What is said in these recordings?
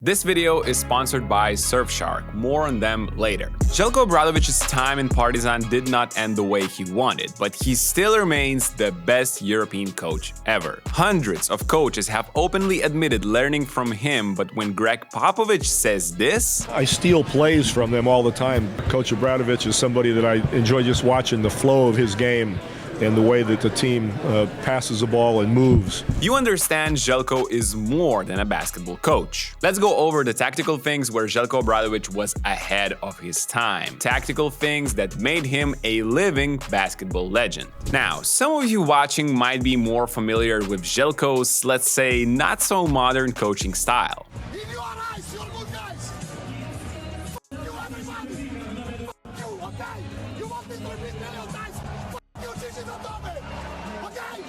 This video is sponsored by Surfshark, more on them later. Zeljko Obradovic's time in Partizan did not end the way he wanted, but he still remains the best European coach ever. Hundreds of coaches have openly admitted learning from him, but when Greg Popovich says this... I steal plays from them all the time. Coach Obradovic is somebody that I enjoy just watching the flow of his game and the way that the team passes the ball and moves. You understand Zeljko is more than a basketball coach. Let's go over the tactical things where Zeljko Obradovic was ahead of his time. Tactical things that made him a living basketball legend. Now, some of you watching might be more familiar with Zeljko's, let's say, not so modern coaching style. In your eyes, you're good guys. F you, everybody. F you, okay? You want me to repeat million times? F you, Gigi Dotome. Okay?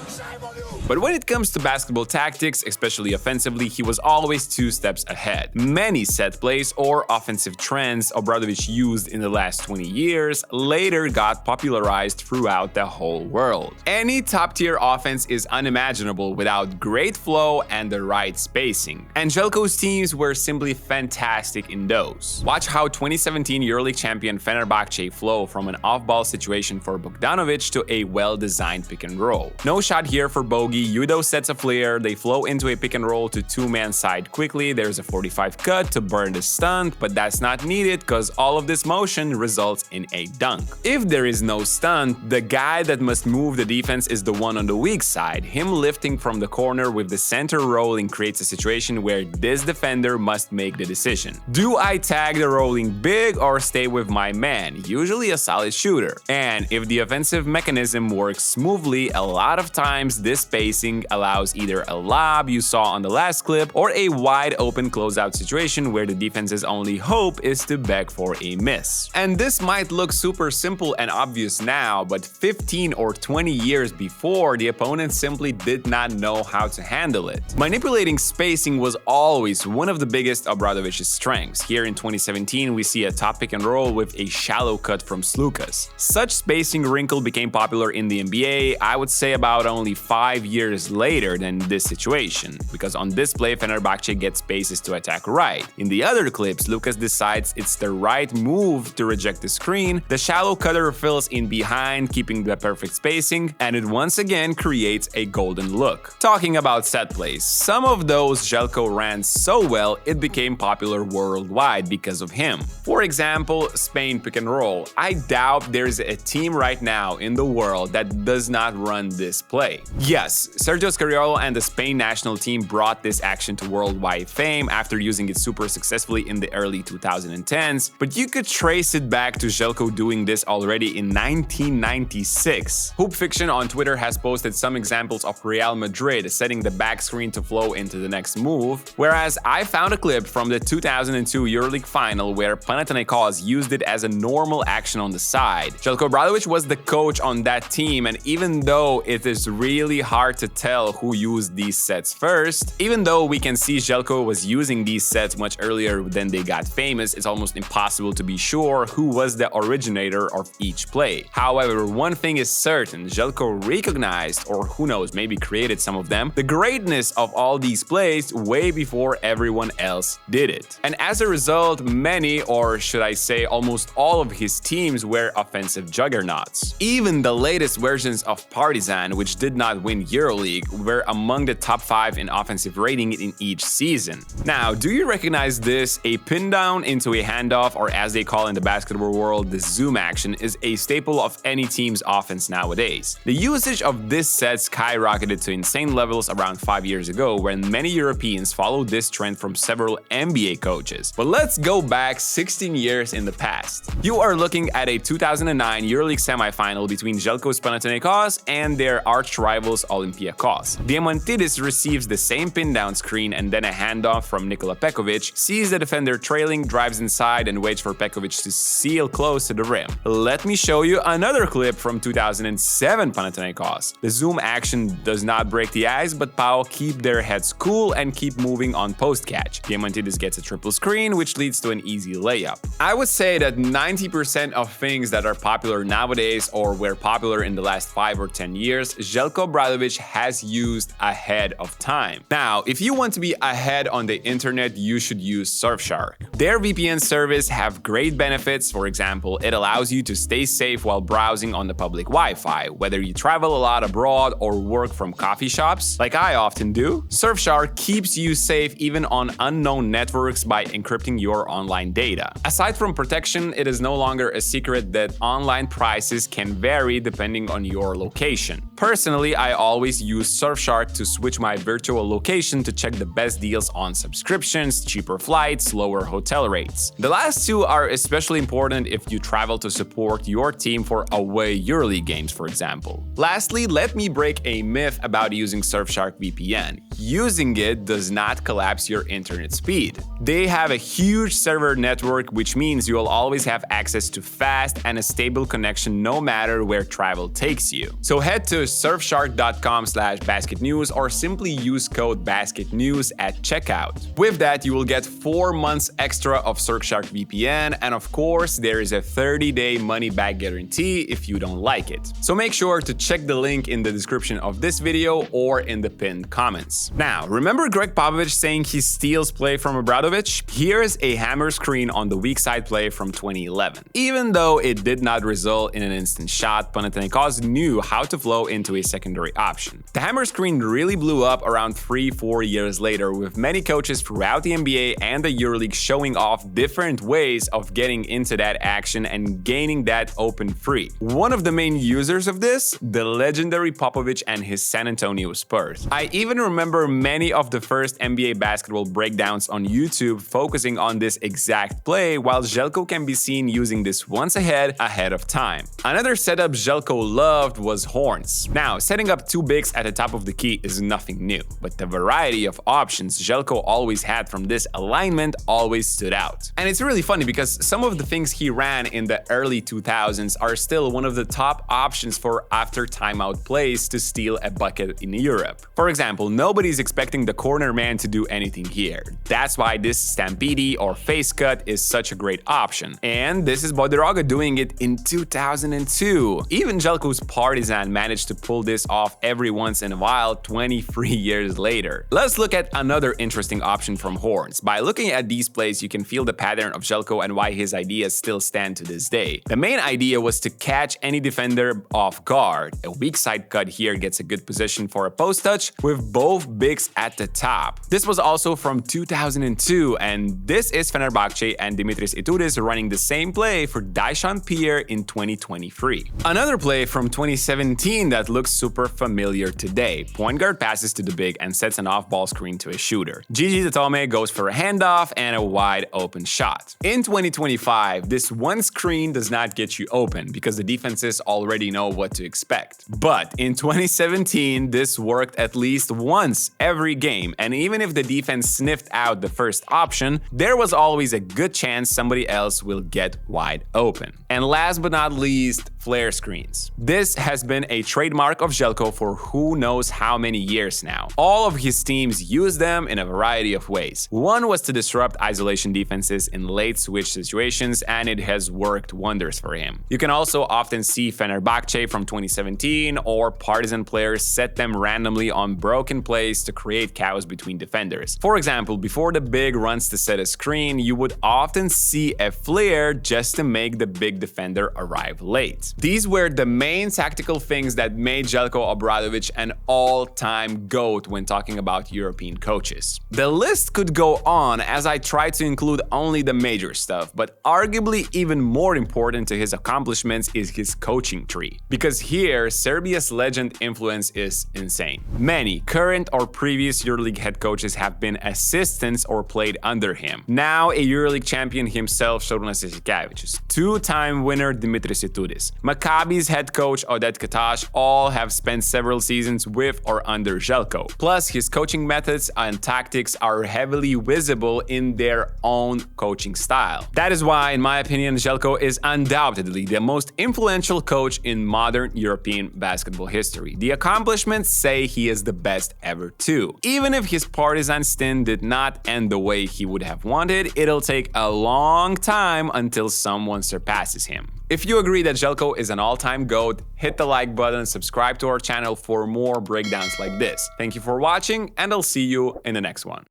Shame on you. But when it comes to basketball tactics, especially offensively, he was always 2 steps ahead. Many set plays or offensive trends Obradovic used in the last 20 years later got popularized throughout the whole world. Any top-tier offense is unimaginable without great flow and the right spacing. And Zeljko's teams were simply fantastic in those. Watch how 2017 EuroLeague champion Fenerbahce flow from an off-ball situation for Bogdanovic to a well-designed pick and roll. No shot here for Bogey. Udo sets a flare, they flow into a pick and roll to 2-man side quickly, there's a 45 cut to burn the stunt, but that's not needed because all of this motion results in a dunk. If there is no stunt, the guy that must move the defense is the one on the weak side. Him lifting from the corner with the center rolling creates a situation where this defender must make the decision. Do I tag the rolling big or stay with my man? Usually a solid shooter. And if the offensive mechanism works smoothly, a lot of times this spacing allows either a lob you saw on the last clip or a wide open closeout situation where the defense's only hope is to beg for a miss. And this might look super simple and obvious now, but 15 or 20 years before, the opponent simply did not know how to handle it. Manipulating spacing was always one of the biggest Obradovic's strengths. Here in 2017, we see a top pick and roll with a shallow cut from Slukas. Such spacing wrinkle became popular in the NBA, I would say about only 5 years later than this situation, because on this play Fenerbahce gets spaces to attack right. In the other clips, Lucas decides it's the right move to reject the screen, the shallow cutter fills in behind, keeping the perfect spacing, and it once again creates a golden look. Talking about set plays, some of those Zeljko ran so well it became popular worldwide because of him. For example, Spain pick and roll. I doubt there's a team right now in the world that does not run this play. Yes, Sergio Scariolo and the Spain national team brought this action to worldwide fame after using it super successfully in the early 2010s, but you could trace it back to Zeljko doing this already in 1996. Hoop Fiction on Twitter has posted some examples of Real Madrid setting the back screen to flow into the next move, whereas I found a clip from the 2002 EuroLeague final where Panathinaikos used it as a normal action on the side. Zeljko Obradovic was the coach on that team, and even though it is really hard to tell who used these sets first, even though we can see Zeljko was using these sets much earlier than they got famous, it's almost impossible to be sure who was the originator of each play. However, one thing is certain, Zeljko recognized, or who knows, maybe created some of them, the greatness of all these plays way before everyone else did it. And as a result, many, or should I say almost all of his teams were offensive juggernauts. Even the latest versions of Partizan, which did not win EuroLeague, were among the top 5 in offensive rating in each season. Now, do you recognize this? A pin down into a handoff, or as they call in the basketball world, the zoom action, is a staple of any team's offense nowadays. The usage of this set skyrocketed to insane levels around 5 years ago, when many Europeans followed this trend from several NBA coaches. But let's go back 16 years in the past. You are looking at a 2009 EuroLeague semifinal between Zeljko's Panathinaikos and their arch rivals Olympiacos. Diamantidis receives the same pin down screen and then a handoff from Nikola Pekovic, sees the defender trailing, drives inside and waits for Pekovic to seal close to the rim. Let me show you another clip from 2007 Panathinaikos. The zoom action does not break the ice, but Pau keep their heads cool and keep moving on post catch. Diamantidis gets a triple screen, which leads to an easy layup. I would say that 90% of things that are popular nowadays or were popular in the last 5 or 10 years, Zeljko Obradovic Obradovic has used ahead of time. Now, if you want to be ahead on the internet, you should use Surfshark. Their VPN service have great benefits. For example, it allows you to stay safe while browsing on the public Wi-Fi, whether you travel a lot abroad or work from coffee shops, like I often do. Surfshark keeps you safe even on unknown networks by encrypting your online data. Aside from protection, it is no longer a secret that online prices can vary depending on your location. Personally, I always use Surfshark to switch my virtual location to check the best deals on subscriptions, cheaper flights, lower hotel rates. The last two are especially important if you travel to support your team for away EuroLeague games, for example. Lastly, let me break a myth about using Surfshark VPN. Using it does not collapse your internet speed. They have a huge server network, which means you'll always have access to fast and a stable connection no matter where travel takes you. So head to surfshark.com/basketnews or simply use code BasketNews at checkout. With that, you will get 4 months extra of Surfshark VPN, and of course, there is a 30-day money-back guarantee if you don't like it. So make sure to check the link in the description of this video or in the pinned comments. Now, remember Greg Popovich saying he steals play from Obradovic? Here's a hammer screen on the weak side play from 2011. Even though it did not result in an instant shot, Panathinaikos knew how to flow into a secondary option. The hammer screen really blew up around 3-4 years later, with many coaches throughout the NBA and the EuroLeague showing off different ways of getting into that action and gaining that open free. One of the main users of this, the legendary Popovich and his San Antonio Spurs. I even remember many of the first NBA basketball breakdowns on YouTube focusing on this exact play, while Zeljko can be seen using this once ahead of time. Another setup Zeljko loved was horns. Now, setting up two bigs at the top of the key is nothing new, but the variety of options Zeljko always had from this alignment always stood out. And it's really funny because some of the things he ran in the early 2000s are still one of the top options for after timeout plays to steal a bucket in Europe. For example, nobody's expecting the corner man to do anything here. That's why this Stampede or face cut is such a great option. And this is Bodiroga doing it in 2002. Even Zeljko's Partizan managed to pull this off every once in a while 23 years later. Let's look at another interesting option from horns. By looking at these plays, you can feel the pattern of Zeljko and why his ideas still stand to this day. The main idea was to catch any defender off guard. A weak side cut here gets a good position for a post touch with both bigs at the top. This was also from 2002, and this is Fenerbahce and Dimitris Itoudis running the same play for Daishan Pierre in 2023. Another play from 2017 that looks super familiar today. Point guard passes to the big and sets an off-ball screen to a shooter. Gigi Datome goes for a handoff and a wide open shot. In 2025, this one screen does not get you open because the defenses already know what to expect. But in 2017, this worked at least once every game, and even if the defense sniffed out the first option, there was always a good chance somebody else will get wide open. And last but not least, flare screens. This has been a trademark of Zeljko for who knows how many years now. All of his teams use them in a variety of ways. One was to disrupt isolation defenses in late switch situations, and it has worked wonders for him. You can also often see Fenerbahce from 2017 or Partizan players set them randomly on broken plays to create chaos between defenders. For example, before the big runs to set a screen, you would often see a flare just to make the big defender arrive late. These were the main tactical things that made Zeljko Obradovic an all-time GOAT when talking about European coaches. The list could go on as I try to include only the major stuff, but arguably even more important to his accomplishments is his coaching tree. Because here, Serbia's legend influence is insane. Many current or previous EuroLeague head coaches have been assistants or played under him. Now a EuroLeague champion himself, Šarūnas Jasikevičius, two-time winner Dimitris Itoudis, Maccabi's head coach Odet Katash, all have spent several seasons with or under Zeljko. Plus, his coaching methods and tactics are heavily visible in their own coaching style. That is why, in my opinion, Zeljko is undoubtedly the most influential coach in modern European basketball history. The accomplishments say he is the best ever too. Even if his Partizan stint did not end the way he would have wanted, it'll take a long time until someone surpasses him. If you agree that Zeljko is an all-time GOAT, hit the like button, subscribe to our channel for more breakdowns like this. Thank you for watching, and I'll see you in the next one.